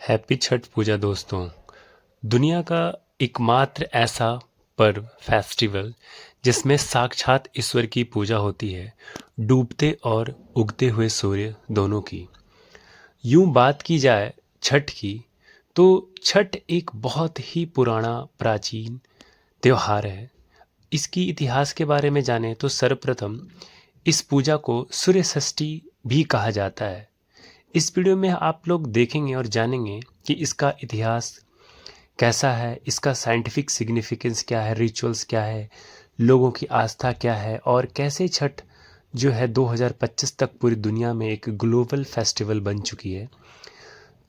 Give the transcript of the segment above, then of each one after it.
Happy Chhath पूजा दोस्तों। दुनिया का एकमात्र ऐसा पर्व फेस्टिवल जिसमें साक्षात ईश्वर की पूजा होती है, डूबते और उगते हुए सूर्य दोनों की। यूं बात की जाए छठ की, तो छठ एक बहुत ही पुराना प्राचीन त्योहार है। इसकी इतिहास के बारे में जानें तो सर्वप्रथम इस पूजा को सूर्य षष्ठी भी कहा जाता है। इस वीडियो में आप लोग देखेंगे और जानेंगे कि इसका इतिहास कैसा है, इसका साइंटिफिक सिग्निफिकेंस क्या है, रिचुअल्स क्या है, लोगों की आस्था क्या है और कैसे छठ जो है 2025 तक पूरी दुनिया में एक ग्लोबल फेस्टिवल बन चुकी है।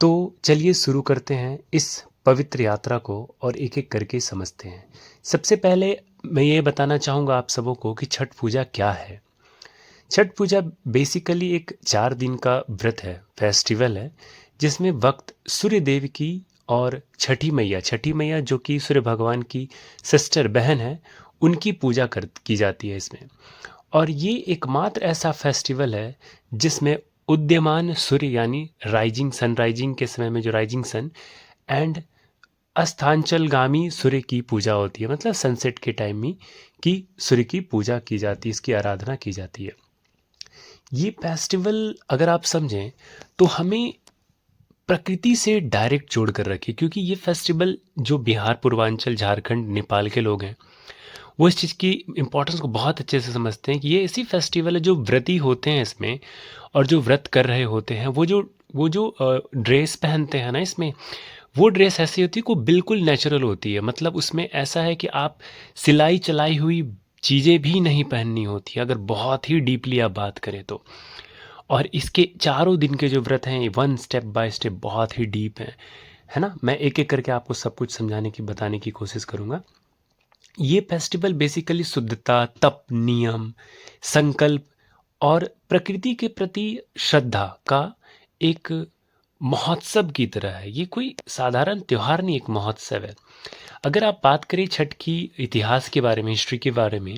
तो चलिए शुरू करते हैं इस पवित्र यात्रा को और एक एक करके समझते हैं। सबसे पहले मैं ये बताना चाहूँगा आप सबों को कि छठ पूजा क्या है। छठ पूजा बेसिकली एक 4 दिन का व्रत है, फेस्टिवल है, जिसमें वक्त सूर्य देव की और छठी मैया जो कि सूर्य भगवान की सिस्टर बहन है, उनकी पूजा की जाती है इसमें। और ये एकमात्र ऐसा फेस्टिवल है जिसमें उदयमान सूर्य यानी राइजिंग सनराइजिंग के समय में जो राइजिंग सन एंड अस्तांचलगामी सूर्य की पूजा होती है, मतलब सनसेट के टाइम में की सूर्य की पूजा की जाती है, इसकी आराधना की जाती है। ये फेस्टिवल अगर आप समझें तो हमें प्रकृति से डायरेक्ट जोड़ कर रखे, क्योंकि ये फेस्टिवल जो बिहार, पूर्वांचल, झारखंड, नेपाल के लोग हैं वो इस चीज़ की इम्पोर्टेंस को बहुत अच्छे से समझते हैं कि ये ऐसी फेस्टिवल है जो व्रती होते हैं इसमें, और जो व्रत कर रहे होते हैं वो जो ड्रेस पहनते हैं ना इसमें, वो ड्रेस ऐसी होती है को बिल्कुल नेचुरल होती है। मतलब उसमें ऐसा है कि आप सिलाई चलाई हुई चीज़ें भी नहीं पहननी होती अगर बहुत ही डीपली आप बात करें तो। और इसके चारों दिन के जो व्रत हैं वन स्टेप बाय स्टेप बहुत ही डीप हैं, है ना। मैं एक एक करके आपको सब कुछ समझाने की बताने की कोशिश करूँगा। ये फेस्टिवल बेसिकली शुद्धता, तप, नियम, संकल्प और प्रकृति के प्रति श्रद्धा का एक महोत्सव की तरह है। ये कोई साधारण त्योहार नहीं, एक महोत्सव है। अगर आप बात करें छठ की इतिहास के बारे में, हिस्ट्री के बारे में,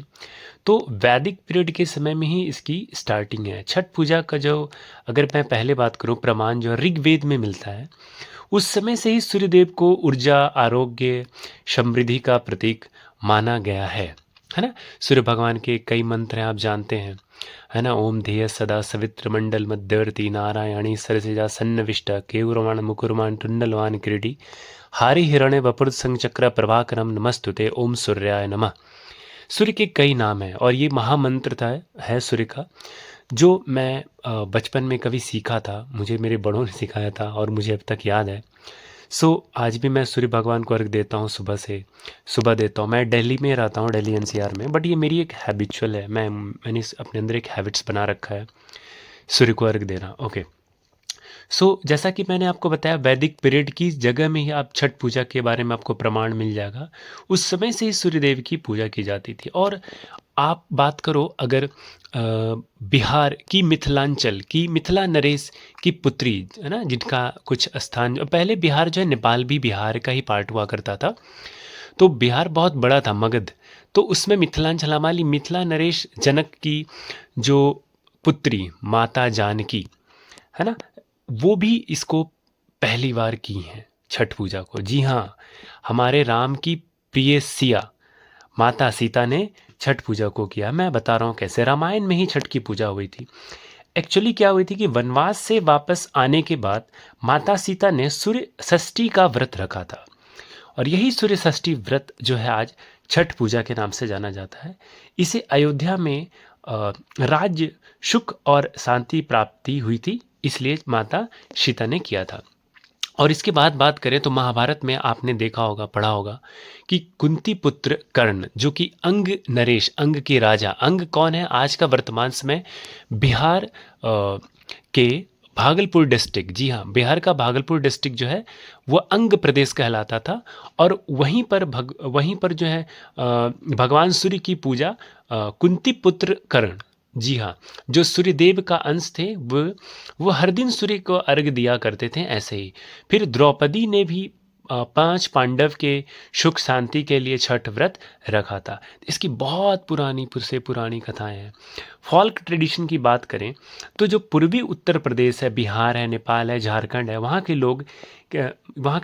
तो वैदिक पीरियड के समय में ही इसकी स्टार्टिंग है। छठ पूजा का जो, अगर मैं पहले बात करूं, प्रमाण जो ऋग्वेद में मिलता है, उस समय से ही सूर्यदेव को ऊर्जा, आरोग्य, समृद्धि का प्रतीक माना गया है ना। सूर्य भगवान के कई मंत्र हैं, आप जानते हैं, है ना। ओम ध्येय सदा सवित्र मंडल मध्यवर्ती नारायणी सरसिजा सन्नविष्ट केयुरवाण मुकुरमान टुंडलवान क्रीडी हारि हिरण्य वपुर संचक्र प्रभाकरम नमस्तुते ओम सूर्याय नमः। सूर्य के कई नाम हैं और ये महामंत्र था है सूर्य का, जो मैं बचपन में कभी सीखा था, मुझे मेरे बड़ों ने सिखाया था और मुझे अब तक याद है। आज भी मैं सूर्य भगवान को अर्घ देता हूँ, सुबह देता हूँ। मैं दिल्ली में रहता हूँ, दिल्ली एनसीआर में, बट ये मेरी एक हैबिचुअल है। मैंने अपने अंदर एक हैबिट्स बना रखा है सूर्य को अर्घ देना। ओके। जैसा कि मैंने आपको बताया, वैदिक पीरियड की जगह में ही आप छठ पूजा के बारे में आपको प्रमाण मिल जाएगा। उस समय से ही सूर्यदेव की पूजा की जाती थी। और आप बात करो अगर बिहार की, मिथिलांचल की, मिथिला नरेश की पुत्री है ना, जिनका कुछ स्थान, पहले बिहार जो है, नेपाल भी बिहार का ही पार्ट हुआ करता था, तो बिहार बहुत बड़ा था, मगध। तो उसमें मिथिलांचल, हमारी मिथिला नरेश जनक की जो पुत्री माता जानकी है ना, वो भी इसको पहली बार की हैं छठ पूजा को। जी हाँ, हमारे राम की प्रिय सिया माता सीता ने छठ पूजा को किया। मैं बता रहा हूँ कैसे। रामायण में ही छठ की पूजा हुई थी। एक्चुअली क्या हुई थी कि वनवास से वापस आने के बाद माता सीता ने सूर्य षष्ठी का व्रत रखा था, और यही सूर्य षष्ठी व्रत जो है आज छठ पूजा के नाम से जाना जाता है। इसे अयोध्या में राज्य, सुख और शांति प्राप्ति हुई थी, इसलिए माता सीता ने किया था। और इसके बाद बात करें तो महाभारत में आपने देखा होगा, पढ़ा होगा कि कुंती पुत्र कर्ण, जो कि अंग नरेश, अंग के राजा, अंग कौन है आज का वर्तमान समय बिहार के भागलपुर डिस्ट्रिक्ट, जी हाँ, बिहार का भागलपुर डिस्ट्रिक्ट जो है वो अंग प्रदेश कहलाता था। और वहीं पर जो है भगवान सूर्य की पूजा कुंती पुत्र कर्ण, जी हाँ, जो सूर्यदेव का अंश थे, वो हर दिन सूर्य को अर्घ दिया करते थे ऐसे ही। फिर द्रौपदी ने भी पांच पांडव के सुख शांति के लिए छठ व्रत रखा था। इसकी बहुत पुरानी से पुरानी कथाएं हैं। फोल्क ट्रेडिशन की बात करें तो जो पूर्वी उत्तर प्रदेश है, बिहार है, नेपाल है, झारखंड है, वहाँ के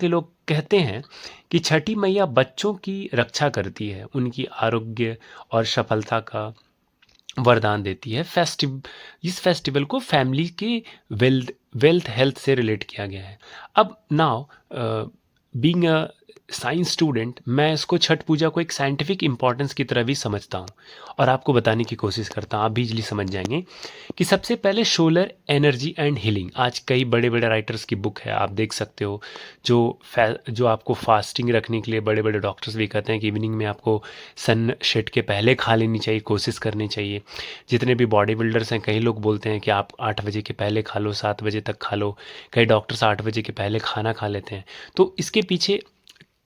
लोग कहते हैं कि छठी मैया बच्चों की रक्षा करती है, उनकी आरोग्य और सफलता का वरदान देती है। इस फेस्टिवल को फैमिली के वेल्थ हेल्थ से रिलेट किया गया है। अब now being a science student, मैं इसको छठ पूजा को एक साइंटिफिक इंपॉर्टेंस की तरह भी समझता हूँ और आपको बताने की कोशिश करता हूँ, आप भी इजली समझ जाएंगे कि सबसे पहले सोलर एनर्जी एंड हीलिंग। आज कई बड़े बड़े राइटर्स की बुक है, आप देख सकते हो, जो आपको फास्टिंग रखने के लिए बड़े बड़े डॉक्टर्स भी कहते हैं कि इवनिंग में आपको सन सेट के पहले खा लेनी चाहिए, कोशिश करनी चाहिए। जितने भी बॉडी बिल्डर्स हैं, कई लोग बोलते हैं कि आप 8 बजे के पहले खा लो, 7 बजे तक खा लो, कई डॉक्टर्स 8 बजे के पहले खाना खा लेते हैं। तो इसके पीछे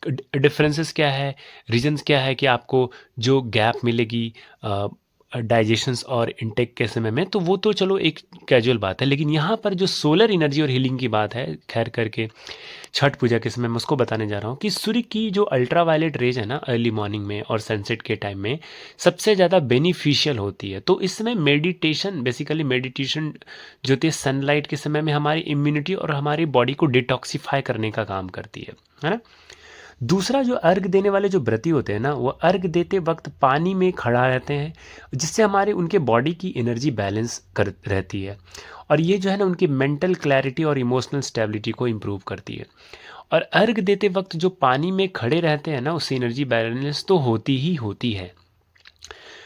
डिफरेंसेस क्या है, रीजंस क्या है कि आपको जो गैप मिलेगी डाइजेशंस और इनटेक के समय में, तो वो तो चलो एक कैजुअल बात है। लेकिन यहाँ पर जो सोलर एनर्जी और हीलिंग की बात है, खैर करके छठ पूजा के समय मैं उसको बताने जा रहा हूँ कि सूर्य की जो अल्ट्रावायलेट रेज है ना, अर्ली मॉर्निंग में और सनसेट के टाइम में सबसे ज़्यादा बेनिफिशियल होती है। तो इस समय बेसिकली मेडिटेशन जो होती है सनलाइट के समय में, हमारी इम्यूनिटी और हमारी बॉडी को डिटॉक्सिफाई करने का काम करती है ना। दूसरा, जो अर्घ देने वाले जो व्रती होते हैं ना, वो अर्घ देते वक्त पानी में खड़ा रहते हैं, जिससे हमारे उनके बॉडी की एनर्जी बैलेंस कर रहती है, और ये जो है ना उनकी मेंटल क्लैरिटी और इमोशनल स्टेबिलिटी को इम्प्रूव करती है। और अर्घ देते वक्त जो पानी में खड़े रहते हैं ना, उससे एनर्जी बैलेंस तो होती ही होती है।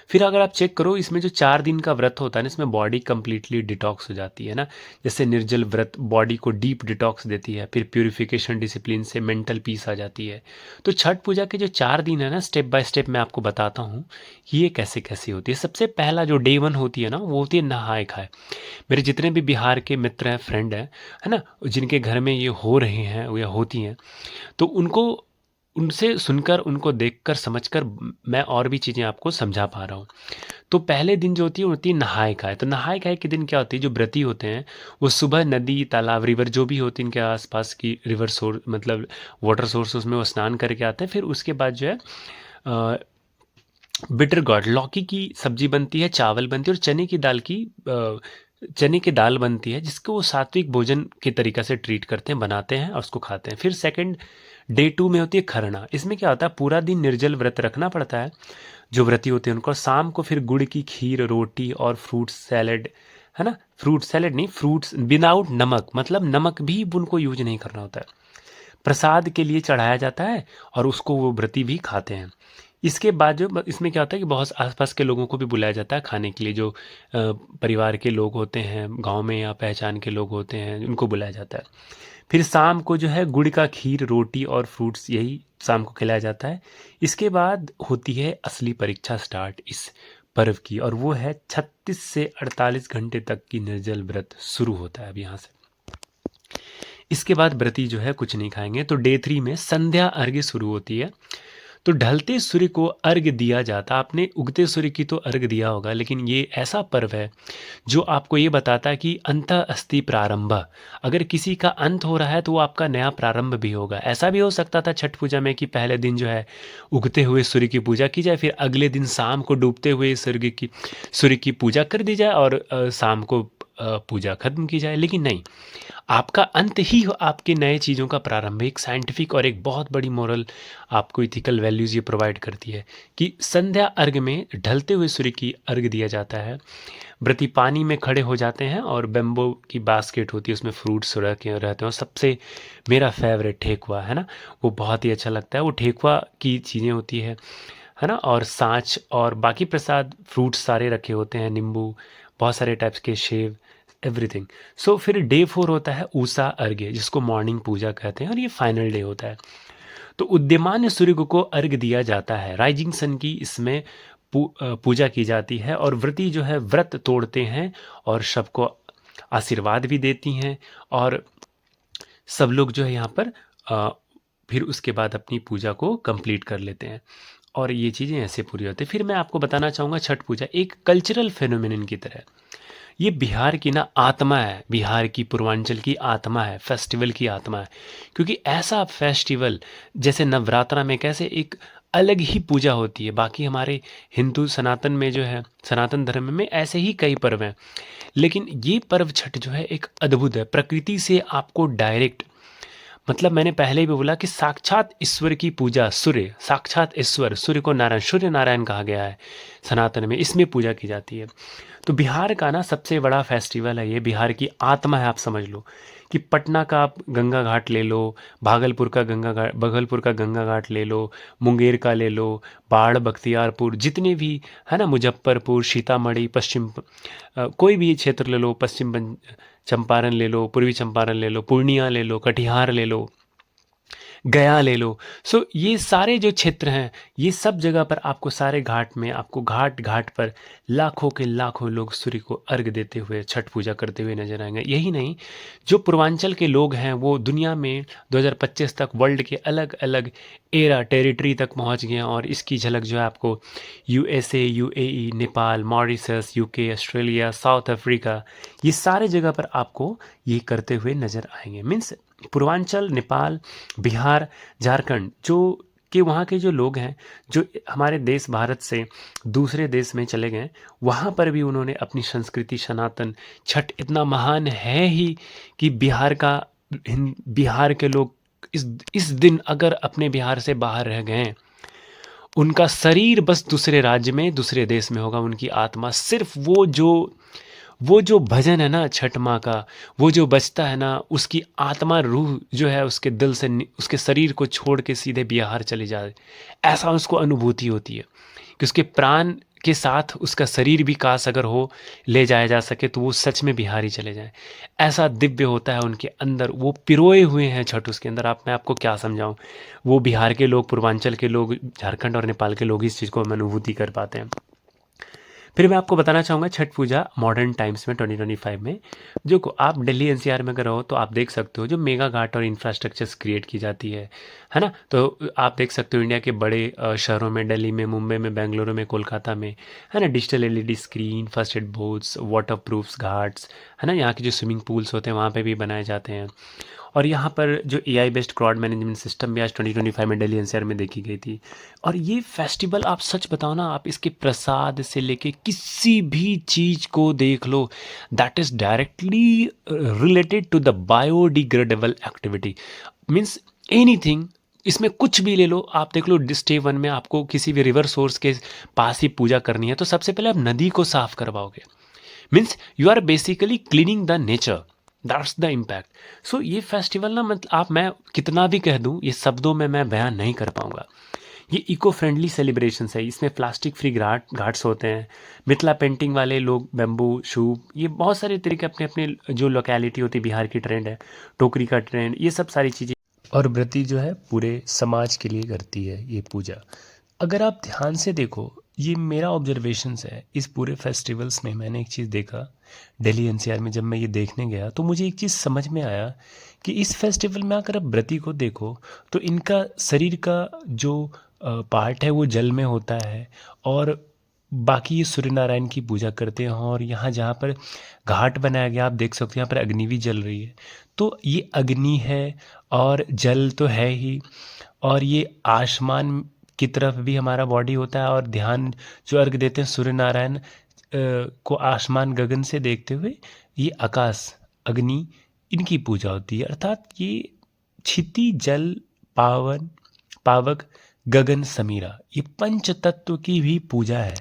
फिर अगर आप चेक करो, इसमें जो 4 दिन का व्रत होता है ना, इसमें बॉडी कंप्लीटली डिटॉक्स हो जाती है ना। जैसे निर्जल व्रत बॉडी को डीप डिटॉक्स देती है, फिर प्यूरिफिकेशन डिसिप्लिन से मेंटल पीस आ जाती है। तो छठ पूजा के जो 4 दिन है ना, स्टेप बाय स्टेप मैं आपको बताता हूँ ये कैसे कैसे होती है। सबसे पहला जो डे 1 होती है ना, वो होती है नहाए खाए। मेरे जितने भी बिहार के मित्र हैं, फ्रेंड हैं, है ना, जिनके घर में ये हो रहे हैं या होती हैं, तो उनको उनसे सुनकर, उनको देखकर, समझकर मैं और भी चीज़ें आपको समझा पा रहा हूँ। तो पहले दिन जो होती है नहाए खाए। तो नहाए खाए के दिन क्या होती है, जो व्रती होते हैं वो सुबह नदी, तालाब, रिवर जो भी होती है इनके आसपास की, रिवर सोर्स मतलब वाटर सोर्स, उसमें वो स्नान करके आते हैं। फिर उसके बाद जो है बिटर गॉड लौकी की सब्जी बनती है, चावल बनती है और चने की दाल बनती है, जिसको वो सात्विक भोजन के तरीका से ट्रीट करते हैं, बनाते हैं और उसको खाते हैं। फिर सेकंड डे 2 में होती है खरना। इसमें क्या होता है, पूरा दिन निर्जल व्रत रखना पड़ता है जो व्रती होते हैं उनको। शाम को फिर गुड़ की खीर, रोटी और फ्रूट सैलेड, है ना, फ्रूट सैलेड नहीं, फ्रूट्स विदाउट नमक, मतलब नमक भी उनको यूज नहीं करना होता है, प्रसाद के लिए चढ़ाया जाता है और उसको वो व्रती भी खाते हैं। इसके बाद जो इसमें क्या होता है कि बहुत आसपास के लोगों को भी बुलाया जाता है खाने के लिए, जो परिवार के लोग होते हैं, गांव में या पहचान के लोग होते हैं, उनको बुलाया जाता है। फिर शाम को जो है गुड़ का खीर, रोटी और फ्रूट्स, यही शाम को खिलाया जाता है। इसके बाद होती है असली परीक्षा स्टार्ट इस पर्व की, और वो है 36 से 48 घंटे तक की निर्जल व्रत शुरू होता है अब यहाँ से। इसके बाद व्रती जो है कुछ नहीं खाएंगे। तो डे 3 में संध्या अर्घ्य शुरू होती है। तो ढलते सूर्य को अर्घ्य दिया जाता, आपने उगते सूर्य की तो अर्घ्य दिया होगा, लेकिन ये ऐसा पर्व है जो आपको ये बताता है कि अंतः अस्ति प्रारंभ। अगर किसी का अंत हो रहा है तो वो आपका नया प्रारंभ भी होगा। ऐसा भी हो सकता था छठ पूजा में कि पहले दिन जो है उगते हुए सूर्य की पूजा की जाए, फिर अगले दिन शाम को डूबते हुए सूर्य की पूजा कर दी जाए और शाम को पूजा खत्म की जाए। लेकिन नहीं, आपका अंत ही आपके नए चीज़ों का प्रारंभ है। एक साइंटिफिक और एक बहुत बड़ी मोरल आपको इथिकल वैल्यूज़ ये प्रोवाइड करती है कि संध्या अर्घ में ढलते हुए सूर्य की अर्घ दिया जाता है। व्रती पानी में खड़े हो जाते हैं और बेम्बो की बास्केट होती है, उसमें फ्रूट्स रखे रहते हैं। और सबसे मेरा फेवरेट ठेकुआ है ना, वो बहुत ही अच्छा लगता है। वो ठेकुआ की चीज़ें होती है ना, और साँच और बाकी प्रसाद फ्रूट्स सारे रखे होते हैं, नींबू, बहुत सारे टाइप्स के सेव, एवरीथिंग। सो फिर डे 4 होता है उषा अर्घ्य, जिसको मॉर्निंग पूजा कहते हैं, और ये फाइनल डे होता है। तो उदीयमान सूर्य को अर्घ्य दिया जाता है, राइजिंग सन की इसमें पूजा की जाती है, और व्रती जो है व्रत तोड़ते हैं और सबको आशीर्वाद भी देती हैं, और सब लोग जो है यहाँ पर फिर उसके बाद अपनी पूजा को कंप्लीट कर लेते हैं, और ये चीज़ें ऐसे पूरी होती है। फिर मैं आपको बताना चाहूँगा छठ पूजा एक कल्चरल फेनोमेनन की तरह है। ये बिहार की ना आत्मा है, बिहार की पूर्वांचल की आत्मा है, फेस्टिवल की आत्मा है। क्योंकि ऐसा फेस्टिवल जैसे नवरात्रा में कैसे एक अलग ही पूजा होती है, बाकी हमारे हिंदू सनातन में जो है, सनातन धर्म में ऐसे ही कई पर्व हैं, लेकिन ये पर्व छठ जो है एक अद्भुत है, प्रकृति से आपको डायरेक्ट, मतलब मैंने पहले भी बोला कि साक्षात ईश्वर की पूजा, सूर्य साक्षात ईश्वर, सूर्य को नारायण, सूर्य नारायण कहा गया है सनातन में, इसमें पूजा की जाती है। तो बिहार का ना सबसे बड़ा फेस्टिवल है ये, बिहार की आत्मा है, आप समझ लो कि पटना का आप गंगा घाट ले लो, भागलपुर का गंगा घाट ले लो, मुंगेर का ले लो, बाढ़, बख्तियारपुर, जितने भी है ना, मुजफ्फरपुर, सीतामढ़ी, कोई भी क्षेत्र ले लो, चंपारण ले लो, पूर्वी चंपारण ले लो, पूर्णिया ले लो, कटिहार ले लो, गया ले लो। सो ये सारे जो क्षेत्र हैं, ये सब जगह पर आपको सारे घाट में, आपको घाट घाट पर लाखों के लाखों लोग सूर्य को अर्घ देते हुए छठ पूजा करते हुए नजर आएंगे। यही नहीं, जो पूर्वांचल के लोग हैं वो दुनिया में 2025 तक वर्ल्ड के अलग अलग एरा टेरिटरी तक पहुंच गए हैं, और इसकी झलक जो है आपको USA, UAE, Nepal, Mauritius, UK, Australia, south Africa, ये सारे जगह पर आपको ये करते हुए नजर आएंगे। मीन्स पूर्वांचल, नेपाल, बिहार, झारखंड, जो कि वहाँ के जो लोग हैं, जो हमारे देश भारत से दूसरे देश में चले गए, वहाँ पर भी उन्होंने अपनी संस्कृति, सनातन छठ इतना महान है ही कि बिहार के लोग इस दिन अगर अपने बिहार से बाहर रह गए, उनका शरीर बस दूसरे राज्य में, दूसरे देश में होगा, उनकी आत्मा सिर्फ वो जो भजन है ना छठ माँ का, वो जो बजता है ना, उसकी आत्मा, रूह जो है उसके दिल से उसके शरीर को छोड़ के सीधे बिहार चले जाए, ऐसा उसको अनुभूति होती है कि उसके प्राण के साथ उसका शरीर भी काश अगर हो ले जाया जा सके तो वो सच में बिहार ही चले जाए। ऐसा दिव्य होता है उनके अंदर, वो पिरोए हुए हैं छठ उसके अंदर। मैं आपको क्या समझाऊं, वो बिहार के लोग, पूर्वांचल के लोग, झारखंड और नेपाल के लोग इस चीज़ को अनुभूति कर पाते हैं। फिर मैं आपको बताना चाहूँगा छठ पूजा मॉडर्न टाइम्स में 2025 में, जो को आप दिल्ली एनसीआर में अगर हो तो आप देख सकते हो जो मेगा घाट और इंफ्रास्ट्रक्चर्स क्रिएट की जाती है ना। तो आप देख सकते हो इंडिया के बड़े शहरों में, दिल्ली में, मुंबई में, बेंगलुरु में, कोलकाता में, है ना, digital LED screen, first aid boards, water proofs Ghats, है ना, यहाँ के जो स्विमिंग पूल्स होते हैं वहाँ पे भी बनाए जाते हैं। और यहाँ पर जो AI based crowd management system भी आज 2025 में दिल्ली एनसीआर में देखी गई थी। और ये फेस्टिवल, आप सच बताओ ना, आप इसके प्रसाद से लेके किसी भी चीज़ को देख लो, that is directly related to the biodegradable activity. Means anything, इसमें कुछ भी ले लो, आप देख लो डे 1 में आपको किसी भी रिवर सोर्स के पास ही पूजा करनी है तो सबसे पहले आप नदी को साफ करवाओगे। Means you are basically cleaning the nature, that's the impact. So ये फेस्टिवल ना, मतलब मैं कितना भी कह दूँ, ये शब्दों में मैं बयान नहीं कर पाऊँगा। ये इको फ्रेंडली सेलिब्रेशंस है, इसमें प्लास्टिक फ्री घाट्स होते हैं, मिथिला पेंटिंग वाले लोग, बेम्बू शूप, ये बहुत सारे तरीके, अपने अपने जो लोकेलिटी होती है, बिहार की ट्रेंड है, टोकरी का ट्रेंड, ये सब सारी चीज़ें, और व्रती जो है पूरे समाज के लिए करती है ये पूजा। अगर आप ध्यान से देखो, ये मेरा ऑब्जर्वेशंस है, इस पूरे फेस्टिवल्स में मैंने एक चीज़ देखा दिल्ली एनसीआर में, जब मैं ये देखने गया तो मुझे एक चीज़ समझ में आया कि इस फेस्टिवल में अगर आप व्रती को देखो तो इनका शरीर का जो पार्ट है वो जल में होता है, और बाकी ये सूर्य नारायण की पूजा करते हैं। और यहाँ जहाँ पर घाट बनाया गया आप देख सकते हो, यहाँ पर अग्नि भी जल रही है, तो ये अग्नि है और जल तो है ही, और ये आसमान की तरफ भी हमारा बॉडी होता है, और ध्यान जो अर्घ देते हैं सूर्य नारायण को आसमान गगन से देखते हुए, ये आकाश, अग्नि, इनकी पूजा होती है। अर्थात ये क्षिति, जल, पावन, पावक, गगन, समीरा, ये पंच तत्व की भी पूजा है।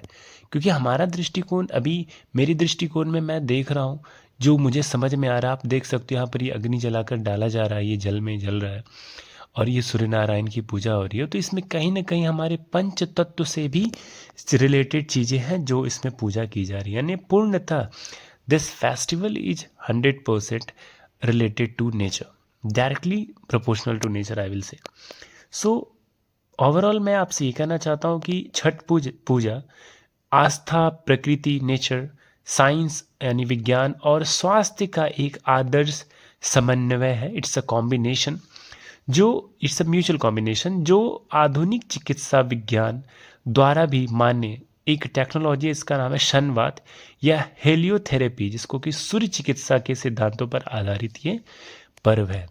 क्योंकि हमारा दृष्टिकोण, अभी मेरी दृष्टिकोण में मैं देख रहा हूँ, जो मुझे समझ में आ रहा है, आप देख सकते हो यहाँ पर ये अग्नि जलाकर डाला जा रहा है, ये जल में जल रहा है, और ये सूर्य नारायण की पूजा हो रही है। तो इसमें कहीं ना कहीं हमारे पंच तत्व से भी रिलेटेड चीज़ें हैं जो इसमें पूजा की जा रही है। यानी पूर्णतः this festival is 100% related to nature, directly proportional to nature, I will say. So overall मैं आपसे ये कहना चाहता हूँ कि छठ पूजा आस्था, प्रकृति, नेचर, साइंस यानी विज्ञान और स्वास्थ्य का एक आदर्श समन्वय है। It's a combination, it's a mutual combination जो आधुनिक चिकित्सा विज्ञान द्वारा भी मान्य एक टेक्नोलॉजी, इसका नाम है शनवात या हेलियोथेरेपी, जिसको कि सूर्य चिकित्सा के सिद्धांतों पर आधारित ये पर्व है।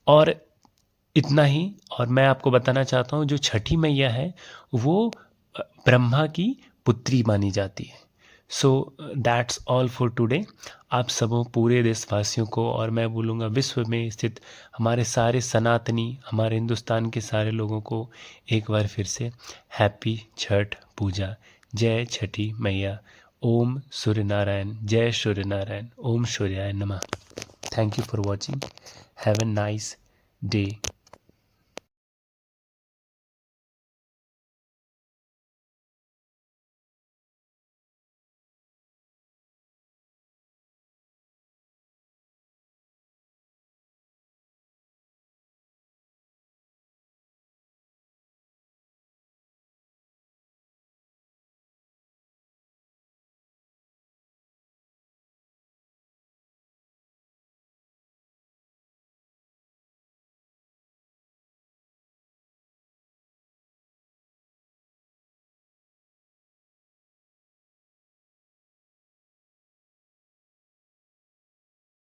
और इतना ही, और मैं आपको बताना चाहता हूँ जो छठी मैया है वो ब्रह्मा की पुत्री मानी जाती है। So that's all for today. आप सबों पूरे देशवासियों को, और मैं बोलूँगा विश्व में स्थित हमारे सारे सनातनी, हमारे हिंदुस्तान के सारे लोगों को एक बार फिर से हैप्पी छठ पूजा। जय छठी मैया। ओम सूर्य नारायण, जय सूर्य नारायण, ओम सूर्याय नमः। Thank you for watching. Have a nice day.